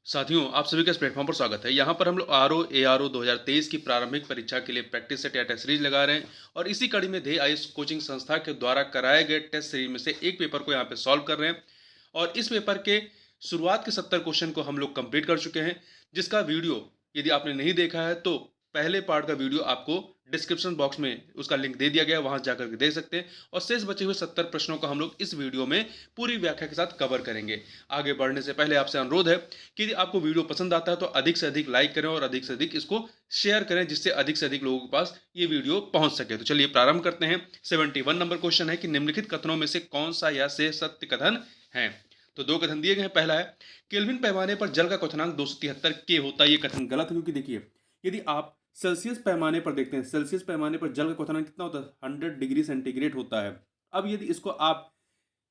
साथियों, आप सभी का इस प्लेटफॉर्म पर स्वागत है। यहाँ पर हम लोग आरओ एआरओ 2023 की प्रारंभिक परीक्षा के लिए प्रैक्टिस सेट या टेस्ट सीरीज लगा रहे हैं और इसी कड़ी में ध्येय आयुष कोचिंग संस्था के द्वारा कराए गए टेस्ट सीरीज में से एक पेपर को यहाँ पे सॉल्व कर रहे हैं और इस पेपर के शुरुआत के 70 क्वेश्चन को हम लोग कंप्लीट कर चुके हैं, जिसका वीडियो यदि आपने नहीं देखा है तो पहले पार्ट का वीडियो आपको डिस्क्रिप्शन बॉक्स में उसका लिंक दे दिया गया है, वहां जाकर के देख सकते हैं। और शेष बचे हुए 70 प्रश्नों को हम लोग इस वीडियो में पूरी व्याख्या के साथ कवर करेंगे। आगे बढ़ने से पहले आपसे अनुरोध है कि यदि आपको वीडियो पसंद आता है तो अधिक से अधिक लाइक करें और अधिक से अधिक इसको शेयर करें, जिससे अधिक से अधिक लोगों के पास ये वीडियो पहुंच सके। तो चलिए प्रारंभ करते हैं। 71 नंबर क्वेश्चन है कि निम्नलिखित कथनों में से कौन सा या से सत्य कथन है। तो दो कथन दिए गए हैं। पहला है केल्विन पैमाने पर जल का क्वथनांक 273 के होता है। ये कथन गलत है, क्योंकि देखिए यदि आप सेल्सियस पैमाने पर देखते हैं, सेल्सियस पैमाने पर जल का क्वथनांक कितना होता है, 100 डिग्री सेंटीग्रेड होता है। अब यदि इसको आप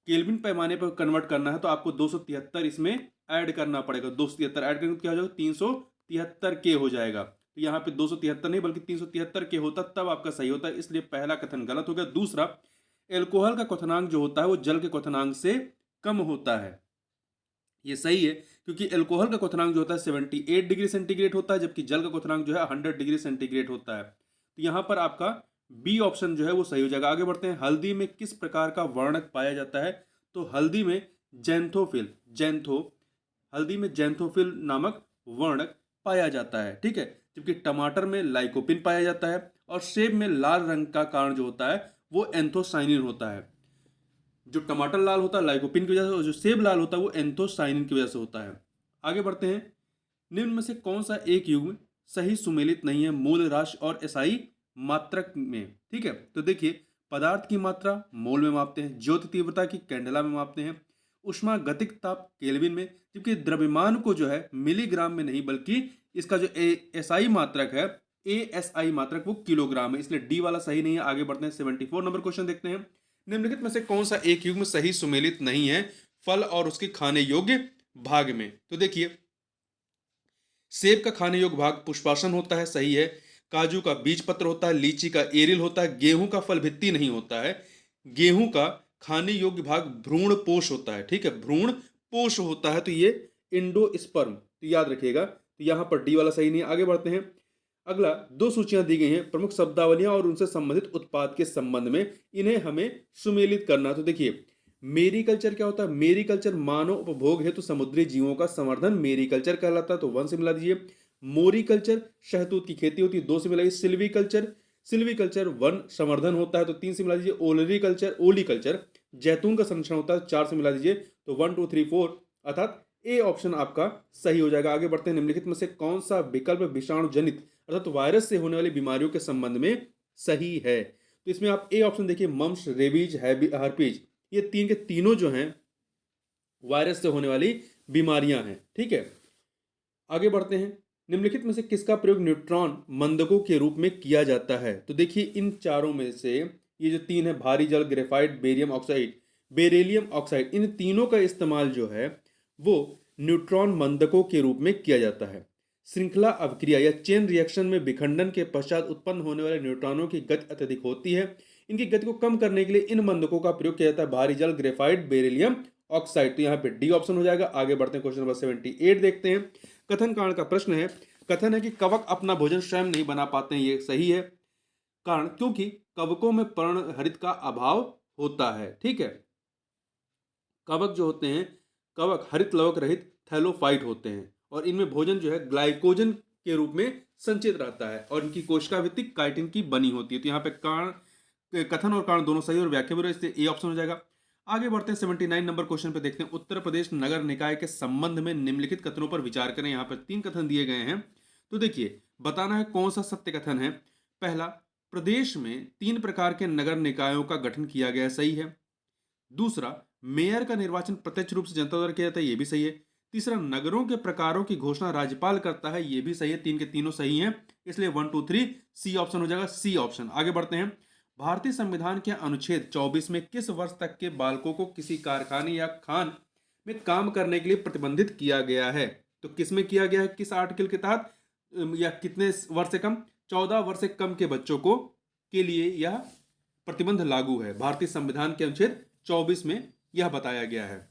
केल्विन पैमाने पर कन्वर्ट करना है तो आपको 273 इसमें ऐड करना पड़ेगा। 273 ऐड करेंगे तो क्या हो जाएगा, 373 के हो जाएगा। तो यहाँ पे 273 नहीं बल्कि 373 के होता, तब आपका सही होता है। इसलिए पहला कथन गलत हो गया। दूसरा, एल्कोहल का क्वथनांक जो होता है वो जल के क्वथनांक से कम होता है। ये सही है, क्योंकि एल्कोहल का क्वथनांक जो होता है 78 डिग्री सेंटीग्रेड होता है, जबकि जल का क्वथनांक जो है 100 डिग्री सेंटीग्रेड होता है। तो यहाँ पर आपका बी ऑप्शन जो है वो सही हो जाएगा। आगे बढ़ते हैं। हल्दी में किस प्रकार का वर्णक पाया जाता है। तो हल्दी में हल्दी में जैंथोफिल नामक वर्णक पाया जाता है, ठीक है। जबकि टमाटर में लाइकोपिन पाया जाता है और सेब में लाल रंग का कारण जो होता है वो एंथोसाइनिन होता है। जो टमाटर लाल होता है लाइकोपिन की वजह से और जो सेब लाल होता है वो एंथोसाइनिन की वजह से होता है। आगे बढ़ते हैं। निम्न में से कौन सा एक युग्म सही सुमेलित नहीं है मूल राशि और एसआई मात्रक में। ठीक है, तो देखिए पदार्थ की मात्रा मोल में मापते हैं, ज्योति तीव्रता की कैंडेला में मापते हैं, उष्मा गतिक ताप केल्विन में, जबकि द्रव्यमान को जो है मिलीग्राम में नहीं बल्कि इसका जो एसआई मात्रक है, एएसआई मात्रक, वो किलोग्राम है। इसलिए डी वाला सही नहीं है। आगे बढ़ते हैं। 74 नंबर क्वेश्चन देखते हैं। निम्नलिखित में से कौन सा एक युग्म सही सुमेलित नहीं है फल और उसके खाने योग्य भाग में। तो देखिए सेब का खाने योग्य भाग पुष्पासन होता है, सही है। काजू का बीज पत्र होता है, लीची का एरिल होता है, गेहूं का फल भित्ति नहीं होता है। गेहूं का खाने योग्य भाग भ्रूण पोष होता है, ठीक है, भ्रूण पोष होता है। तो ये इंडोस्पर्म, तो याद रखिएगा। तो यहां पर डी वाला सही नहीं है। आगे बढ़ते हैं। अगला दो सूचियां दी गई हैं प्रमुख शब्दावलियां और उनसे संबंधित उत्पाद के संबंध में, इन्हें हमें सुमेलित करना। तो देखिए मेरीकल्चर क्या होता है। मेरीकल्चर मानव उपभोग हेतु समुद्री जीवों का संवर्धन मेरीकल्चर कहलाता है, तो 1 से मिला दीजिए। मोरीकल्चर शहतूत की खेती होती है, 2 से मिलाइए। सिल्वीकल्चर वन संवर्धन होता है, तो 3 से मिला दीजिए। ओलीकल्चर जैतून का संरक्षण होता है, 4 से मिला दीजिए। तो 1 2 3 4 अर्थात ए ऑप्शन आपका सही हो जाएगा। आगे बढ़ते हैं। निम्नलिखित में से कौन सा विकल्प विषाणु जनित अर्थात वायरस से होने वाली बीमारियों के संबंध में सही है। तो इसमें आप ए ऑप्शन देखिए, मम्स, रेबीज, हर्पीज, ये तीन के तीनों जो हैं वायरस से होने वाली बीमारियां हैं, ठीक है। आगे बढ़ते हैं। निम्नलिखित में से किसका प्रयोग न्यूट्रॉन मंदकों के रूप में किया जाता है। तो देखिए इन चारों में से ये जो तीन है, भारी जल, ग्रेफाइट, बेरिलियम ऑक्साइड, इन तीनों का इस्तेमाल जो है वो न्यूट्रॉन मंदकों के रूप में किया जाता है। श्रृंखला अभिक्रिया या चेन रिएक्शन में विखंडन के पश्चात उत्पन्न होने वाले न्यूट्रॉनों की गति अत्यधिक होती है। इनकी गति को कम करने के लिए इन मंदकों का प्रयोग किया जाता है, भारी जल, ग्रेफाइट, बेरिलियम ऑक्साइड। तो यहाँ पे डी ऑप्शन हो जाएगा। आगे बढ़ते हैं। क्वेश्चन नंबर 78 देखते हैं। कथन कारण का प्रश्न है। कथन है कि कवक अपना भोजन स्वयं नहीं बना पाते हैं। ये सही है। कारण क्योंकि कवकों में पर्णहरित का अभाव होता है, ठीक है। कवक जो होते हैं, कवक हरित लवक रहित थैलोफाइट होते हैं और इनमें भोजन जो है ग्लाइकोजन के रूप में संचित रहता है और इनकी कोशिका भित्ति काइटिन की बनी होती है। तो यहाँ पे कारण, कथन और कारण दोनों सही और व्याख्या भी, इसलिए ए ऑप्शन हो जाएगा। आगे बढ़ते हैं। 79 नंबर क्वेश्चन पे देखते हैं। उत्तर प्रदेश नगर निकाय के संबंध में निम्नलिखित कथनों पर विचार करें। यहाँ पर 3 कथन दिए गए हैं, तो देखिए बताना है कौन सा सत्य कथन है। पहला, प्रदेश में 3 प्रकार के नगर निकायों का गठन किया गया है, सही है। दूसरा, मेयर का निर्वाचन प्रत्यक्ष रूप से जनता द्वारा किया जाता है, ये भी सही है। तीसरा, नगरों के प्रकारों की घोषणा राज्यपाल करता है, ये भी सही है। 3 के तीनों सही हैं, इसलिए 1 2 3 सी ऑप्शन हो जाएगा, सी ऑप्शन। आगे बढ़ते हैं। भारतीय संविधान के अनुच्छेद 24 में किस वर्ष तक के बालकों को किसी कारखाने या खान में काम करने के लिए प्रतिबंधित किया गया है। तो किस में किया गया है, किस आर्टिकल के तहत, या कितने वर्ष से कम, 14 वर्ष से कम के बच्चों को के लिए यह प्रतिबंध लागू है। भारतीय संविधान के अनुच्छेद 24 में यह बताया गया है।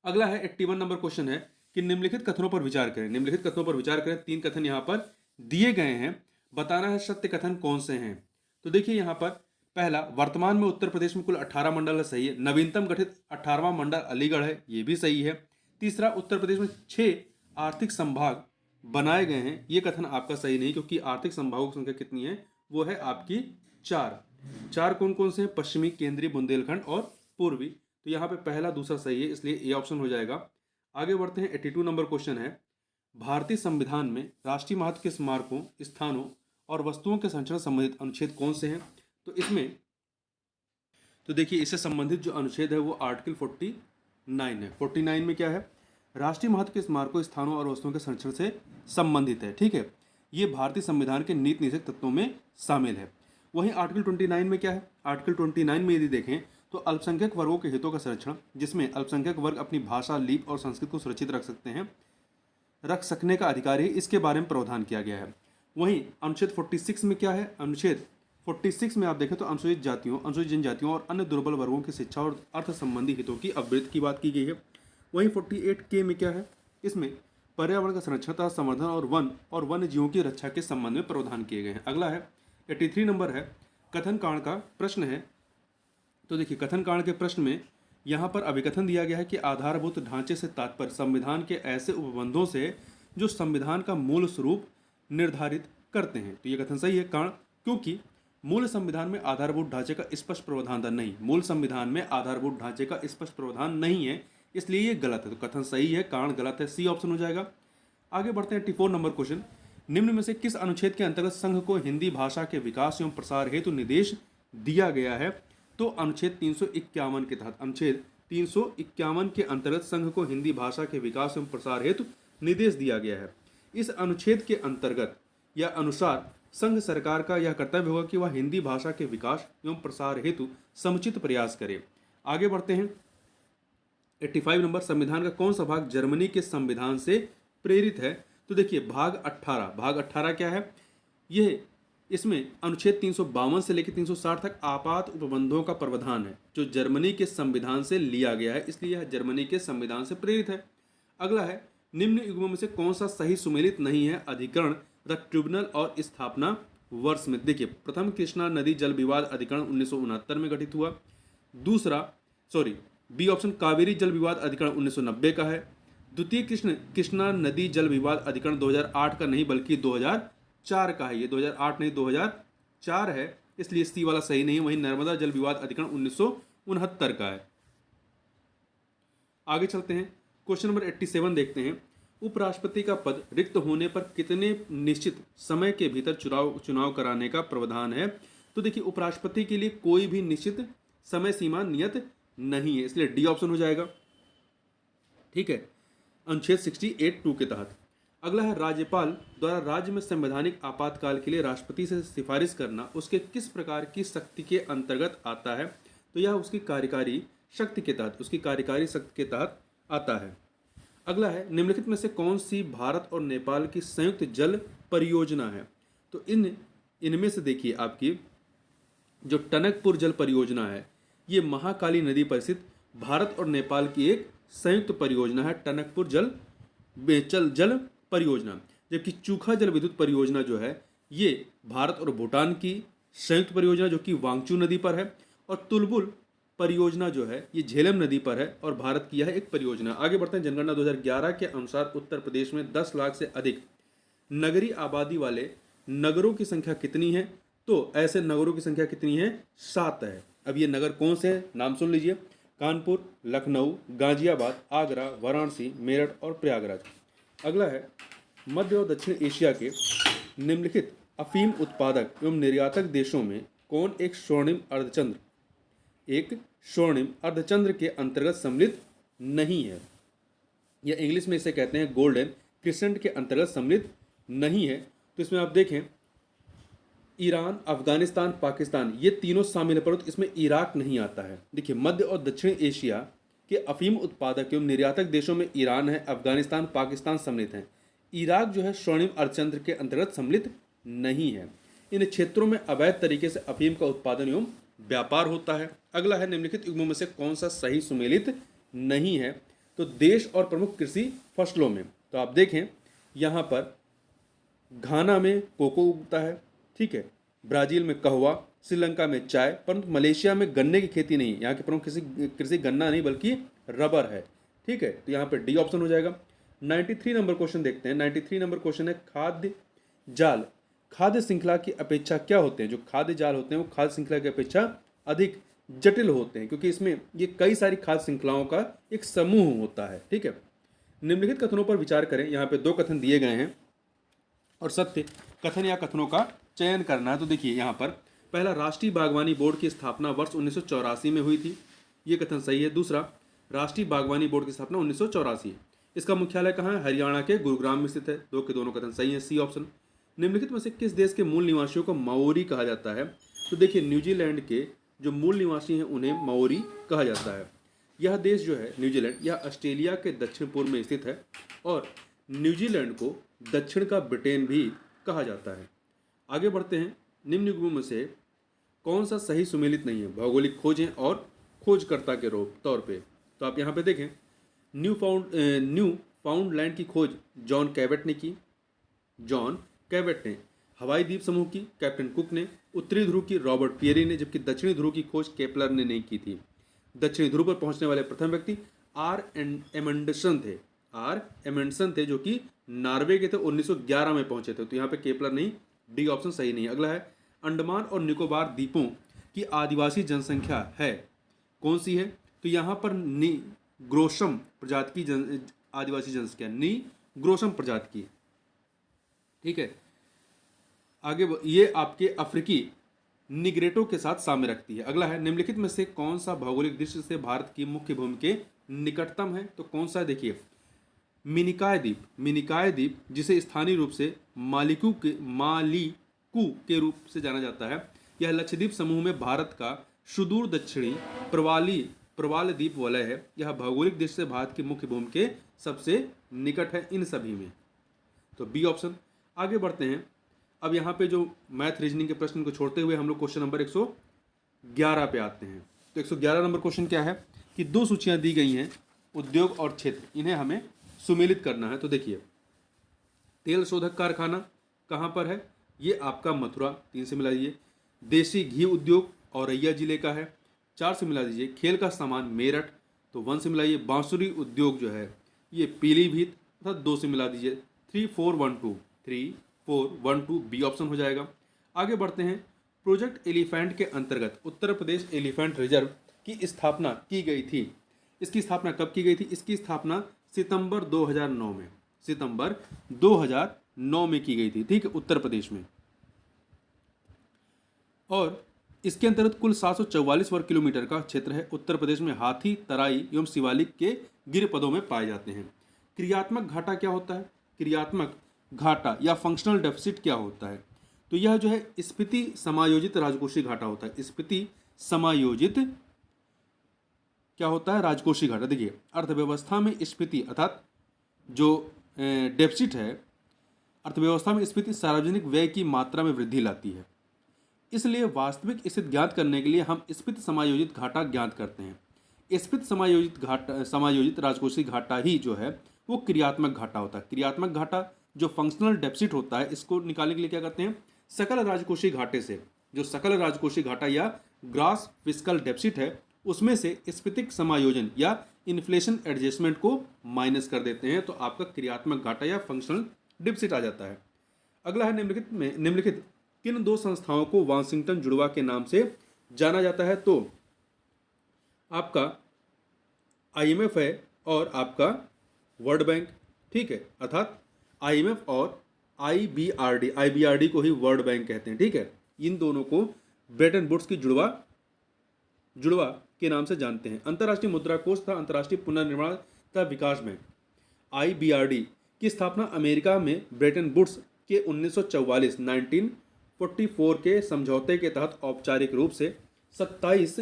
अगला है 81 नंबर क्वेश्चन है कि निम्नलिखित कथनों पर विचार करें। निम्नलिखित कथनों पर विचार करें, 3 कथन यहाँ पर दिए गए हैं, बताना है सत्य कथन कौन से हैं। तो देखिए यहाँ पर पहला, वर्तमान में उत्तर प्रदेश में कुल 18 मंडल है, सही है। नवीनतम गठित 18वां मंडल अलीगढ़ है, ये भी सही है। तीसरा, उत्तर प्रदेश में 6 आर्थिक संभाग बनाए गए हैं, ये कथन आपका सही नहीं, क्योंकि आर्थिक संभागों की संख्या कितनी है, वो है आपकी 4। कौन कौन से हैं? पश्चिमी, केंद्रीय, बुंदेलखंड और पूर्वी। तो यहाँ पे पहला दूसरा सही है, इसलिए ए ऑप्शन हो जाएगा। आगे बढ़ते हैं, 82 नंबर क्वेश्चन है, भारतीय संविधान में राष्ट्रीय महत्व के स्मारकों, स्थानों और वस्तुओं के संरक्षण संबंधित अनुच्छेद कौन से हैं? तो इसमें तो देखिए, इससे संबंधित जो अनुच्छेद है वो आर्टिकल 49 है। 49 में क्या है? राष्ट्रीय महत्व के स्मारकों, स्थानों और वस्तुओं के संरक्षण से संबंधित है, ठीक है। ये भारतीय संविधान के नीति निर्देशक तत्वों में शामिल है। वहीं आर्टिकल 29 में क्या है? आर्टिकल 29 में यदि देखें तो अल्पसंख्यक वर्गों के हितों का संरक्षण, जिसमें अल्पसंख्यक वर्ग अपनी भाषा, लिपि और संस्कृति को सुरक्षित रख सकने का अधिकार है, इसके बारे में प्रावधान किया गया है। वहीं अनुच्छेद 46 में क्या है? अनुच्छेद 46 में आप देखें तो अनुसूचित जातियों, अनुसूचित जनजातियों और अन्य दुर्बल वर्गों की शिक्षा और अर्थ संबंधी हितों की अवृत्ति की बात की गई है। वहीं 48K में क्या है? इसमें पर्यावरण का संरक्षण तथा संवर्धन और वन्य जीवों की रक्षा के संबंध में प्रावधान किए गए हैं। अगला है 83 नंबर है, कथन कांड का प्रश्न है। तो देखिए, कथन कांड के प्रश्न में यहाँ पर अभिकथन दिया गया है कि आधारभूत ढांचे से तात्पर्य संविधान के ऐसे उपबंधों से जो संविधान का मूल स्वरूप निर्धारित करते हैं। तो ये कथन सही है। कारण, क्योंकि मूल संविधान में आधारभूत ढांचे का स्पष्ट प्रावधान नहीं, मूल संविधान में आधारभूत ढांचे का स्पष्ट प्रावधान नहीं है, इसलिए ये गलत है। तो कथन सही है, कारण गलत है, सी ऑप्शन हो जाएगा। आगे बढ़ते हैं, 84 नंबर क्वेश्चन, निम्न में से किस अनुच्छेद के अंतर्गत संघ को हिंदी भाषा के विकास एवं प्रसार हेतु निर्देश दिया गया है? तो अनुच्छेद 351 के तहत, अनुच्छेद 351 के अंतर्गत संघ को हिंदी भाषा के विकास एवं प्रसार हेतु निर्देश दिया गया है। इस अनुच्छेद के अंतर्गत या अनुसार संघ सरकार का यह कर्तव्य होगा कि वह हिंदी भाषा के विकास एवं प्रसार हेतु समुचित प्रयास करे। आगे बढ़ते हैं, 85 नंबर, संविधान का कौन सा भाग जर्मनी के संविधान से प्रेरित है? तो देखिए, भाग 18 क्या है? यह इसमें अनुच्छेद 352 से लेकर 360 तक आपात उपबंधों का प्रावधान है, जो जर्मनी के संविधान से लिया गया है, इसलिए यह जर्मनी के संविधान से प्रेरित है। अगला है, निम्न युग्मों में से कौन सा सही सुमेलित नहीं है? अधिकरण तथा ट्रिब्यूनल और स्थापना वर्ष में। देखिए, प्रथम कृष्णा नदी जल विवाद अधिकरण 1969 में गठित हुआ। बी ऑप्शन, कावेरी जल विवाद अधिकरण 1990 का है। द्वितीय कृष्णा नदी जल विवाद अधिकरण 2008 का नहीं बल्कि 2004 का है। ये 2008 नहीं 2004 है, इसलिए सी वाला सही नहीं है। वहीं नर्मदा जल विवाद अधिकरण 1969 का है। आगे चलते हैं, क्वेश्चन नंबर 87 देखते हैं, उपराष्ट्रपति का पद रिक्त होने पर कितने निश्चित समय के भीतर चुनाव कराने का प्रावधान है? तो देखिए, उपराष्ट्रपति के लिए कोई भी निश्चित समय सीमा नियत नहीं है, इसलिए डी ऑप्शन हो जाएगा, ठीक है, अनुच्छेद 68(2) के तहत। अगला है, राज्यपाल द्वारा राज्य में संवैधानिक आपातकाल के लिए राष्ट्रपति से सिफारिश करना उसके किस प्रकार की शक्ति के अंतर्गत आता है? तो यह उसकी कार्यकारी शक्ति के तहत आता है। अगला है, निम्नलिखित में से कौन सी भारत और नेपाल की संयुक्त जल परियोजना है? तो इनमें से देखिए, आपकी जो टनकपुर जल परियोजना है, ये महाकाली नदी पर स्थित भारत और नेपाल की एक संयुक्त परियोजना है, टनकपुर जल परियोजना। जबकि चूखा जल विद्युत परियोजना जो है, ये भारत और भूटान की संयुक्त परियोजना जो कि वांगचू नदी पर है, और तुलबुल परियोजना जो है ये झेलम नदी पर है और भारत की यह एक परियोजना। आगे बढ़ते हैं, जनगणना 2011 के अनुसार उत्तर प्रदेश में 10 लाख से अधिक नगरीय आबादी वाले नगरों की संख्या कितनी है? तो ऐसे नगरों की संख्या कितनी है? 7 है। अब ये नगर कौन से हैं? नाम सुन लीजिए, कानपुर, लखनऊ, गाजियाबाद, आगरा, वाराणसी, मेरठ और प्रयागराज। अगला है, मध्य और दक्षिण एशिया के निम्नलिखित अफीम उत्पादक एवं निर्यातक देशों में कौन एक स्वर्णिम अर्धचंद्र के अंतर्गत सम्मिलित नहीं है? या इंग्लिश में इसे कहते हैं गोल्डन क्रिसेंट के अंतर्गत सम्मिलित नहीं है। तो इसमें आप देखें, ईरान, अफगानिस्तान, पाकिस्तान, ये तीनों शामिल है, परंतु इसमें इराक नहीं आता है। देखिए, मध्य और दक्षिण एशिया के अफीम उत्पादक एवं निर्यातक देशों में ईरान है, अफगानिस्तान, पाकिस्तान सम्मिलित हैं। इराक जो है स्वर्णिम अर्धचंद्र के अंतर्गत सम्मिलित नहीं है। इन क्षेत्रों में अवैध तरीके से अफीम का उत्पादन एवं व्यापार होता है। अगला है, निम्नलिखित युग्मों में से कौन सा सही सुमेलित नहीं है? तो देश और प्रमुख कृषि फसलों में तो आप देखें यहाँ पर घाना में कोको उगता है, ठीक है, ब्राज़ील में कहवा, श्रीलंका में चाय, परंतु मलेशिया में गन्ने की खेती नहीं है। यहाँ की प्रमुख कृषि कृषि गन्ना नहीं बल्कि रबर है, ठीक है। तो यहाँ पे डी ऑप्शन हो जाएगा। 93 नंबर क्वेश्चन देखते हैं। 93 नंबर क्वेश्चन है खाद्य जाल खाद्य श्रृंखला की अपेक्षा क्या होते हैं। जो खाद्य जाल होते हैं वो खाद्य श्रृंखला की अपेक्षा अधिक जटिल होते हैं, क्योंकि इसमें ये कई सारी खाद्य श्रृंखलाओं का एक समूह होता है, ठीक है। निम्नलिखित कथनों पर विचार करें। यहाँ पे 2 कथन दिए गए हैं और सत्य कथन या कथनों का चयन करना है। तो देखिए यहाँ पर पहला, राष्ट्रीय बागवानी बोर्ड की स्थापना वर्ष 1984 में हुई थी, ये कथन सही है। दूसरा, राष्ट्रीय बागवानी बोर्ड की स्थापना 1984, इसका मुख्यालय कहाँ है, हरियाणा के गुरुग्राम में स्थित है। दो के दोनों कथन सही है, सी ऑप्शन। निम्नलिखित में से किस देश के मूल निवासियों को माओरी कहा जाता है। तो देखिए न्यूजीलैंड के जो मूल निवासी हैं उन्हें माओरी कहा जाता है। यह देश जो है न्यूजीलैंड, यह ऑस्ट्रेलिया के दक्षिण पूर्व में स्थित है और न्यूजीलैंड को दक्षिण का ब्रिटेन भी कहा जाता है। आगे बढ़ते हैं। निम्न युग्मों में से कौन सा सही सुमेलित नहीं है। भौगोलिक खोजें और खोजकर्ता के तौर पे तो आप यहाँ पे देखें, न्यू फाउंडलैंड की खोज जॉन कैवेट ने की। जॉन कैवेट ने हवाई द्वीप समूह की कैप्टन कुक ने, उत्तरी ध्रुव की रॉबर्ट पियरी ने, जबकि दक्षिणी ध्रुव की खोज केपलर ने नहीं की थी। दक्षिणी ध्रुव पर पहुंचने वाले प्रथम व्यक्ति आर एमंडसन थे जो कि नॉर्वे के थे, 1911 में पहुंचे थे। तो यहाँ पे केपलर नहीं, डी ऑप्शन सही नहीं है। अगला है, अंडमान और निकोबार द्वीपों की आदिवासी जनसंख्या है कौन सी है। तो यहाँ पर ग्रोसम प्रजाति की आदिवासी जनसंख्या, ग्रोसम प्रजाति की, ठीक है। आगे ये आपके अफ्रीकी निग्रेटो के साथ साम्य रखती है। अगला है, निम्नलिखित में से कौन सा भौगोलिक दृष्टि से भारत की मुख्य भूमि के निकटतम है। तो कौन सा, देखिए मिनिकॉय द्वीप जिसे स्थानीय रूप से मालिकू के रूप से जाना जाता है, यह लक्षद्वीप समूह में भारत का सुदूर दक्षिणी प्रवाल द्वीप वलय है। यह भौगोलिक दृष्टि से भारत की मुख्य भूमि के सबसे निकट है इन सभी में, तो बी ऑप्शन। आगे बढ़ते हैं। अब यहाँ पे जो मैथ रीजनिंग के प्रश्न को छोड़ते हुए हम लोग क्वेश्चन नंबर 111 पे आते हैं। तो 111 नंबर क्वेश्चन क्या है कि 2 सूचियाँ दी गई हैं, उद्योग और क्षेत्र, इन्हें हमें सुमेलित करना है। तो देखिए तेल शोधक कारखाना कहाँ पर है, ये आपका मथुरा, 3 से मिला दीजिए। देसी घी उद्योग औरैया जिले का है, 4 से मिला दीजिए। खेल का सामान मेरठ, तो 1 से मिलाइए। बांसुरी उद्योग जो है ये पीलीभीत, अर्थात 2 से मिला दीजिए। 3412 बी ऑप्शन हो जाएगा। आगे बढ़ते हैं। प्रोजेक्ट एलिफेंट के अंतर्गत उत्तर प्रदेश एलिफेंट रिजर्व की स्थापना की गई थी। इसकी स्थापना कब की गई थी, इसकी स्थापना सितंबर 2009 में की गई थी, ठीक है, उत्तर प्रदेश में। और इसके अंतर्गत कुल 744 वर्ग किलोमीटर का क्षेत्र है। उत्तर प्रदेश में हाथी, तराई एवं शिवालिक के गिरपदों में पाए जाते हैं। क्रियात्मक घाटा क्या होता है, क्रियात्मक घाटा या फंक्शनल डेफिसिट क्या होता है। तो यह जो है स्फीति समायोजित राजकोषीय घाटा होता है। स्फीति समायोजित क्या होता है, राजकोषीय घाटा। देखिए अर्थव्यवस्था में स्फीति अर्थात जो डेफिसिट है, अर्थव्यवस्था में स्फीति सार्वजनिक व्यय की मात्रा में वृद्धि लाती है। इसलिए वास्तविक स्थिति ज्ञात करने के लिए हम स्फीति समायोजित घाटा ज्ञात करते हैं। स्फीति समायोजित राजकोषीय घाटा ही जो है वो क्रियात्मक घाटा होता है। क्रियात्मक घाटा जो फंक्शनल डेफिसिट होता है, इसको निकालने के लिए क्या करते हैं, सकल राजकोषीय घाटे से, जो सकल राजकोषीय घाटा या ग्रॉस फिस्कल डेफिसिट है, उसमें से स्फीतिक समायोजन या इन्फ्लेशन एडजस्टमेंट को माइनस कर देते हैं, तो आपका क्रियात्मक घाटा या फंक्शनल डेफिसिट आ जाता है। अगला है, निम्नलिखित किन 2 संस्थाओं को वाशिंगटन जुड़वा के नाम से जाना जाता है। तो आपका IMF है और आपका वर्ल्ड बैंक, ठीक है, अर्थात IMF और IBRD को ही वर्ल्ड बैंक कहते हैं, ठीक है। इन दोनों को ब्रेटन वुड्स की जुड़वा के नाम से जानते हैं। अंतर्राष्ट्रीय मुद्रा कोष तथा अंतर्राष्ट्रीय पुनर्निर्माण तथा विकास बैंक IBRD की स्थापना अमेरिका में ब्रेटन वुड्स के 1944 के समझौते के तहत औपचारिक रूप से 27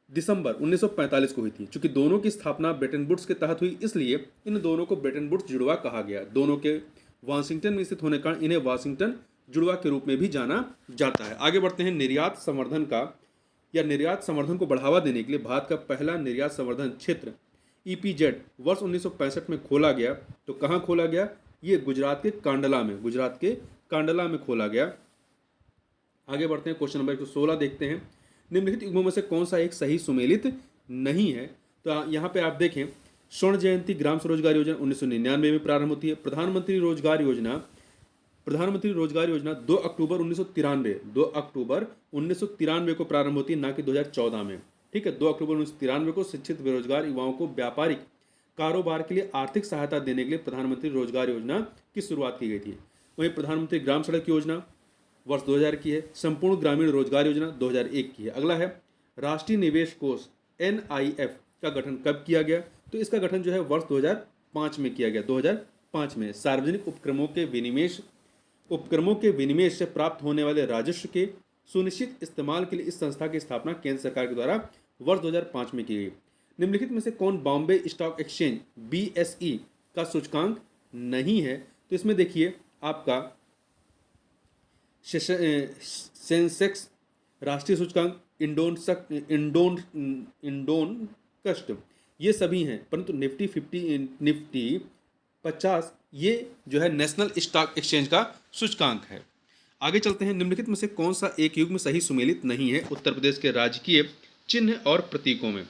दिसंबर 1945 को हुई थी। चूंकि दोनों की स्थापना ब्रेटन वुड्स के तहत हुई, इसलिए इन दोनों को ब्रेटन वुड्स जुड़वा कहा गया। दोनों के वाशिंगटन में स्थित होने के कारण इन्हें वाशिंगटन जुड़वा के रूप में भी जाना जाता है। आगे बढ़ते हैं। निर्यात संवर्धन को बढ़ावा देने के लिए भारत का पहला निर्यात संवर्धन क्षेत्र ईपीजेड वर्ष 1965 में खोला गया। तो कहाँ खोला गया? ये गुजरात के कांडला में, गुजरात के कांडला में खोला गया। आगे बढ़ते हैं, क्वेश्चन नंबर 116 देखते हैं। निम्नलिखित युग्मों में से कौन सा एक सही सुमेलित नहीं है? तो यहाँ पे आप देखें, स्वर्ण जयंती ग्राम स्वरोजगार योजना 1999 में प्रारंभ होती है। प्रधानमंत्री रोजगार योजना 2 अक्टूबर 1993 को प्रारंभ होती है, ना कि 2014 में। ठीक है, 2 अक्टूबर 1993 को शिक्षित बेरोजगार युवाओं को व्यापारिक कारोबार के लिए आर्थिक सहायता देने के लिए प्रधानमंत्री रोजगार योजना की शुरुआत की गई थी। वहीं प्रधानमंत्री ग्राम सड़क योजना वर्ष 2000 की है। संपूर्ण ग्रामीण रोजगार योजना 2001 की है। अगला है राष्ट्रीय निवेश कोष NIF का गठन कब किया गया? तो इसका गठन जो है वर्ष 2005 में किया गया। 2005 में सार्वजनिक उपक्रमों के विनिमेश से प्राप्त होने वाले राजस्व के सुनिश्चित इस्तेमाल के लिए इस संस्था की स्थापना केंद्र सरकार के द्वारा वर्ष 2005 में की गई। निम्नलिखित में से कौन बॉम्बे स्टॉक एक्सचेंज BSE का सूचकांक नहीं है? तो इसमें देखिए आपका सेंसेक्स, राष्ट्रीय सूचकांक, इंडोनकस्ट, ये सभी हैं, परंतु निफ्टी 50 ये जो है नेशनल स्टॉक एक्सचेंज का सूचकांक है। आगे चलते हैं, निम्नलिखित में से कौन सा एक युग्म सही सुमेलित नहीं है उत्तर प्रदेश के राजकीय चिन्ह और प्रतीकों में?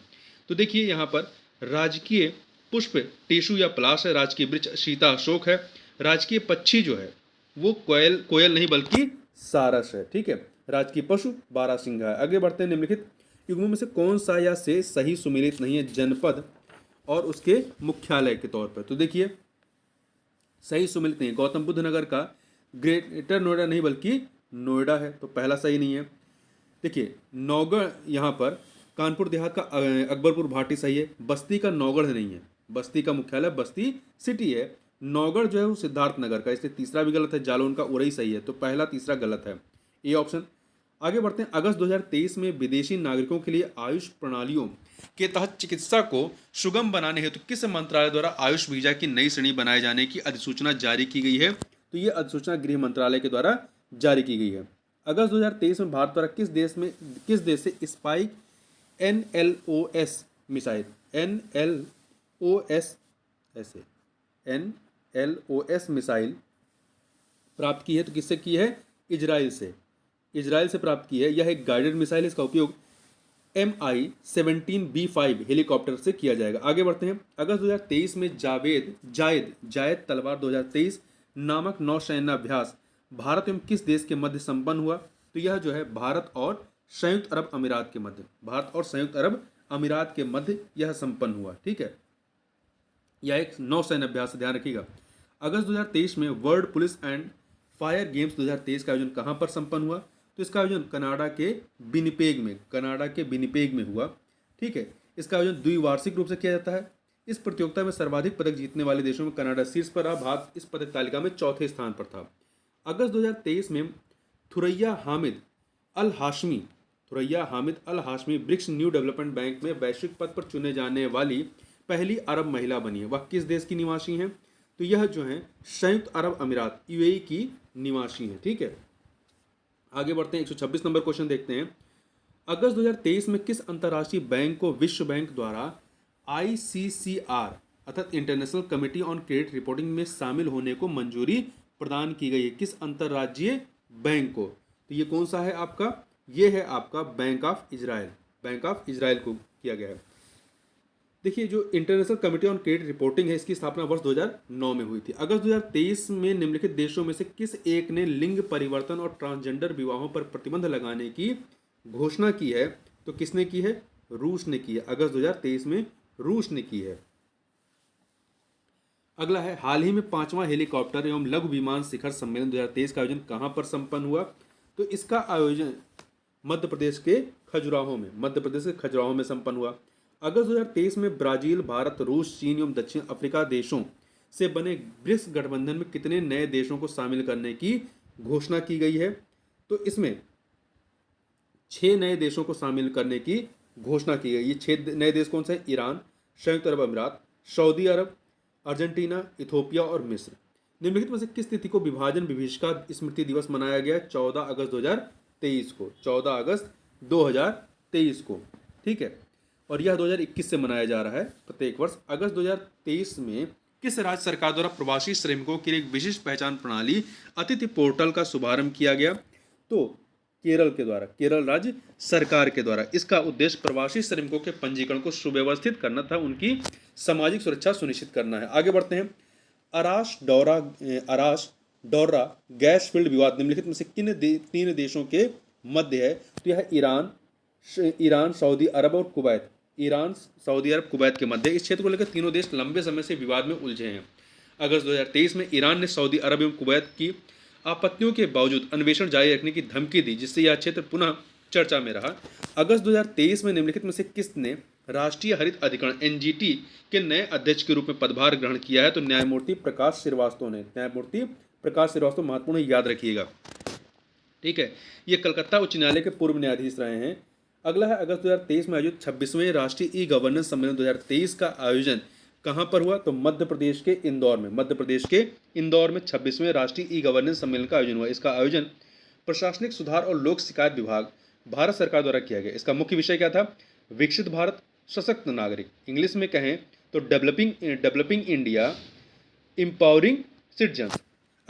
तो देखिए यहाँ पर राजकीय पुष्प टेशु या पलाश है, राजकीय वृक्ष सीता अशोक है, राजकीय पक्षी जो है वो कोयल नहीं बल्कि सारस है। ठीक है, राजकीय पशु बारहसिंघा है। आगे बढ़ते हैं, निम्नलिखित युग्मों में से कौन सा या से सही सुमेलित नहीं है जनपद और उसके मुख्यालय के तौर पर? तो देखिए सही सुमेलित नहीं है, गौतम बुद्ध नगर का ग्रेटर नोएडा नहीं बल्कि नोएडा है, तो पहला सही नहीं है। देखिए नौगढ़, यहाँ पर कानपुर देहात का अकबरपुर भाटी सही है, बस्ती का नौगढ़ नहीं है, बस्ती का मुख्यालय बस्ती सिटी है, नौगढ़ जो है वो सिद्धार्थ नगर का, इसलिए तीसरा भी गलत है, जालौन का उरई सही है, तो पहला तीसरा गलत है, ये ऑप्शन। आगे बढ़ते हैं, अगस्त 2023 में विदेशी नागरिकों के लिए आयुष प्रणालियों के तहत चिकित्सा को सुगम बनाने हेतु किस मंत्रालय द्वारा आयुष वीजा की नई श्रेणी बनाए जाने की अधिसूचना जारी की गई है? तो ये अधिसूचना गृह मंत्रालय के द्वारा जारी की गई है। अगस्त 2023 में भारत द्वारा किस देश से spike NLOS missile NLOS missile प्राप्त की है? तो किससे की है? इजराइल से प्राप्त की है। यह एक गाइडेड मिसाइल है, इसका उपयोग Mi-17B5 हेलीकॉप्टर से किया जाएगा। आगे बढ़ते हैं, अगस्त 2023 में जायद तलवार 2023 नामक नौसैन्याभ्यास भारत एवं किस देश के मध्य संपन्न हुआ? तो यह जो है भारत और संयुक्त अरब अमीरात के मध्य यह संपन्न हुआ। ठीक है, यह एक नौसैन्य अभ्यास, ध्यान रखिएगा। अगस्त 2023 में world police and fire games 2023 का आयोजन कहाँ पर संपन्न हुआ? तो इसका आयोजन कनाडा के विनिपेग में हुआ। ठीक है, इसका आयोजन द्विवार्षिक रूप से किया जाता है। इस प्रतियोगिता में सर्वाधिक पदक जीतने वाले देशों में कनाडा शीर्ष पर रहा, भारत इस पदक तालिका में चौथे स्थान पर था। अगस्त 2023 में Thuraya Hamid Al Hashimi BRICS New Development Bank में वैश्विक पद पर चुने जाने वाली पहली अरब महिला बनी है। वह किस देश की निवासी हैं? तो यह जो है संयुक्त अरब अमीरात UAE की निवासी हैं। ठीक है, आगे बढ़ते हैं, 126 नंबर क्वेश्चन देखते हैं। अगस्त 2023 में किस अंतर्राष्ट्रीय बैंक को विश्व बैंक द्वारा ICCR अर्थात international committee on credit reporting में शामिल होने को मंजूरी प्रदान की गई है? किस अंतर्राज्यीय बैंक को? तो ये कौन सा है आपका? ये है आपका बैंक ऑफ इजराइल को किया गया है। देखिए जो international committee on credit reporting है, इसकी स्थापना वर्ष 2009 में हुई थी। अगस्त 2023 में निम्नलिखित देशों में से किस एक ने लिंग परिवर्तन और ट्रांसजेंडर विवाहों पर प्रतिबंध लगाने की घोषणा की है? तो किसने की है? रूस ने की है। अगस्त 2023 में रूस ने की है। अगला है, हाल ही में 5वां हेलीकॉप्टर एवं लघु विमान शिखर सम्मेलन 2023 का आयोजन कहां पर संपन्न हुआ? तो इसका आयोजन मध्य प्रदेश के खजुराहो में संपन्न हुआ। अगस्त 2023 में ब्राजील, भारत, रूस, चीन एवं दक्षिण अफ्रीका देशों से बने ब्रिक्स गठबंधन में कितने नए देशों को शामिल करने की घोषणा की गई है? तो इसमें 6 नए देशों को शामिल करने की घोषणा की गई। ये 6 नए देश कौन से हैं? ईरान, संयुक्त अरब अमीरात, सऊदी अरब, अर्जेंटीना, इथोपिया और मिस्र। निम्नलिखित में से किस तिथि को विभाजन विभीषिका स्मृति दिवस मनाया गया? 14 अगस्त 2023 को। 14 अगस्त 2023 को। ठीक है, और यह 2021 से मनाया जा रहा है प्रत्येक वर्ष। अगस्त 2023 में किस राज्य सरकार द्वारा प्रवासी श्रमिकों के लिए एक विशिष्ट पहचान प्रणाली अतिथि पोर्टल का शुभारंभ किया गया? तो केरल के द्वारा, केरल राज्य सरकार के द्वारा। इसका उद्देश्य प्रवासी श्रमिकों के पंजीकरण को सुव्यवस्थित करना था, उनकी सामाजिक सुरक्षा सुनिश्चित करना है। आगे बढ़ते हैं। अराश डोर्रा गैस फील्ड विवाद निम्नलिखित में से किन तीन देशों के मध्य है? तो यह ईरान, सऊदी अरब और कुवैत। ईरान, सऊदी अरब, कुवैत के मध्य। इस क्षेत्र को लेकर तीनों देश लंबे समय से विवाद में उलझे हैं। अगस्त 2023 में ईरान ने सऊदी अरब एवं कुवैत की आपत्तियों के बावजूद अन्वेषण जारी रखने की धमकी दी, जिससे यह क्षेत्र पुनः चर्चा में रहा। अगस्त 2023 में निम्नलिखित में से किसने राष्ट्रीय हरित अधिकरण एनजीटी के नए अध्यक्ष के रूप में पदभार ग्रहण किया है? तो न्यायमूर्ति प्रकाश श्रीवास्तव ने। न्यायमूर्ति प्रकाश श्रीवास्तव महत्वपूर्ण, याद रखिएगा, ठीक है। ये कलकत्ता उच्च न्यायालय के पूर्व न्यायाधीश रहे हैं। अगला है अगस्त 2023 में आयोजित 26वें राष्ट्रीय ई गवर्नेंस सम्मेलन 2023 का आयोजन कहाँ पर हुआ? तो मध्य प्रदेश के इंदौर में। मध्य प्रदेश के इंदौर में 26वें राष्ट्रीय ई गवर्नेंस सम्मेलन का आयोजन हुआ। इसका आयोजन प्रशासनिक सुधार और लोक शिकायत विभाग, भारत सरकार द्वारा किया गया। इसका मुख्य विषय क्या था? विकसित भारत, सशक्त नागरिक। इंग्लिश में कहें तो डेवलपिंग इंडिया, एम्पावरिंग सिटीजन्स।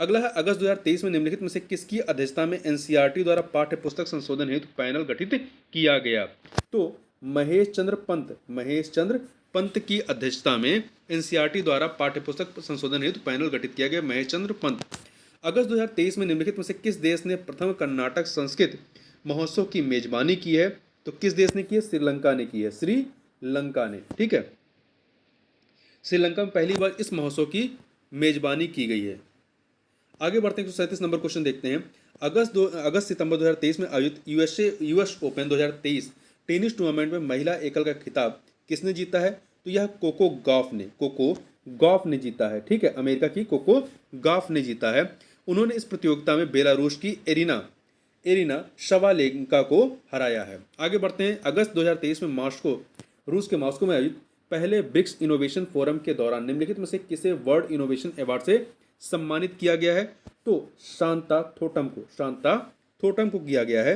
अगला है अगस्त 2023 में निम्नलिखित में से किसकी अध्यक्षता में एनसीईआरटी द्वारा पाठ्य पुस्तक संशोधन हेतु पैनल गठित किया गया? तो महेश चंद्र पंत की अध्यक्षता में एनसीईआरटी द्वारा पाठ्य पुस्तक संशोधन हेतु पैनल गठित किया गया। महेश चंद्र पंत। अगस्त 2023 में निम्नलिखित में से किस देश ने प्रथम कर्नाटक संस्कृत महोत्सव की मेजबानी की है? तो किस देश ने की है? श्रीलंका ने की है। श्रीलंका ने, ठीक है। श्रीलंका में पहली बार इस महोत्सव की मेजबानी की गई है। आगे बढ़ते हैं, 137 नंबर क्वेश्चन देखते हैं। अगस्त सितंबर 2023 में आयोजित यूएस ओपन 2023 टेनिस टूर्नामेंट में महिला एकल का खिताब किसने जीता है? तो यह कोको गॉफ ने जीता है, ठीक है। अमेरिका की कोको गॉफ ने जीता है। उन्होंने इस प्रतियोगिता में बेलारूस की एरिना शबालेंका को हराया है। आगे बढ़ते हैं। अगस्त 2023 में रूस के मॉस्को में आयोजित पहले ब्रिक्स इनोवेशन फोरम के दौरान निम्नलिखित में से किसे वर्ल्ड इनोवेशन अवार्ड से सम्मानित किया गया है? तो शांता थोटम को किया गया है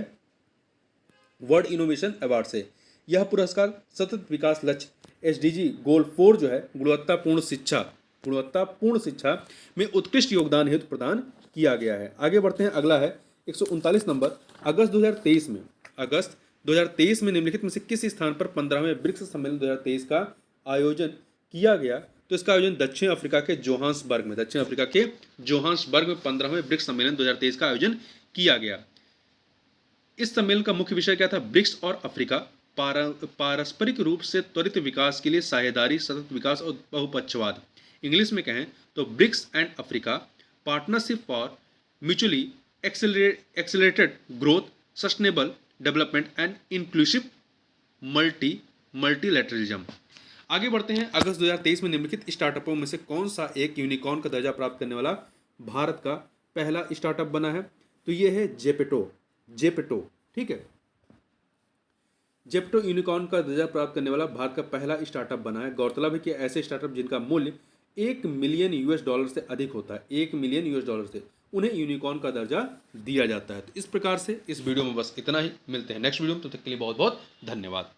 वर्ल्ड इनोवेशन अवार्ड से। यह पुरस्कार सतत विकास लक्ष्य एसडीजी गोल 4 जो है गुणवत्तापूर्ण शिक्षा में उत्कृष्ट योगदान हेतु प्रदान किया गया है। आगे बढ़ते हैं। अगला है 139 नंबर। अगस्त 2023 में निम्नलिखित में से किस स्थान पर 15वें ब्रिक्स सम्मेलन 2023 का आयोजन किया गया? तो इसका आयोजन दक्षिण अफ्रीका के जोहान्सबर्ग में 15वें ब्रिक्स सम्मेलन 2023 का आयोजन किया गया। इस सम्मेलन का मुख्य विषय क्या था? ब्रिक्स और अफ्रीका पारस्परिक रूप से त्वरित विकास के लिए साझेदारी, सतत विकास और बहुपक्षवाद। इंग्लिश में कहें तो BRICS and Africa partnership for mutually accelerated growth, sustainable development and inclusive multilateralism. आगे बढ़ते हैं। अगस्त 2023 में निम्नलिखित स्टार्टअपों में से कौन सा एक यूनिकॉर्न का दर्जा प्राप्त करने वाला भारत का पहला स्टार्टअप बना है? तो ये है जेपेटो, ठीक है। जेपेटो यूनिकॉर्न का दर्जा प्राप्त करने वाला भारत का पहला स्टार्टअप बना है। गौरतलब है कि ऐसे स्टार्टअप जिनका मूल्य $1 मिलियन से अधिक होता है, $1 मिलियन से, उन्हें यूनिकॉर्न का दर्जा दिया जाता है। तो इस प्रकार से इस वीडियो में बस इतना ही। मिलते हैं नेक्स्ट वीडियो में, तब तक के लिए बहुत बहुत धन्यवाद।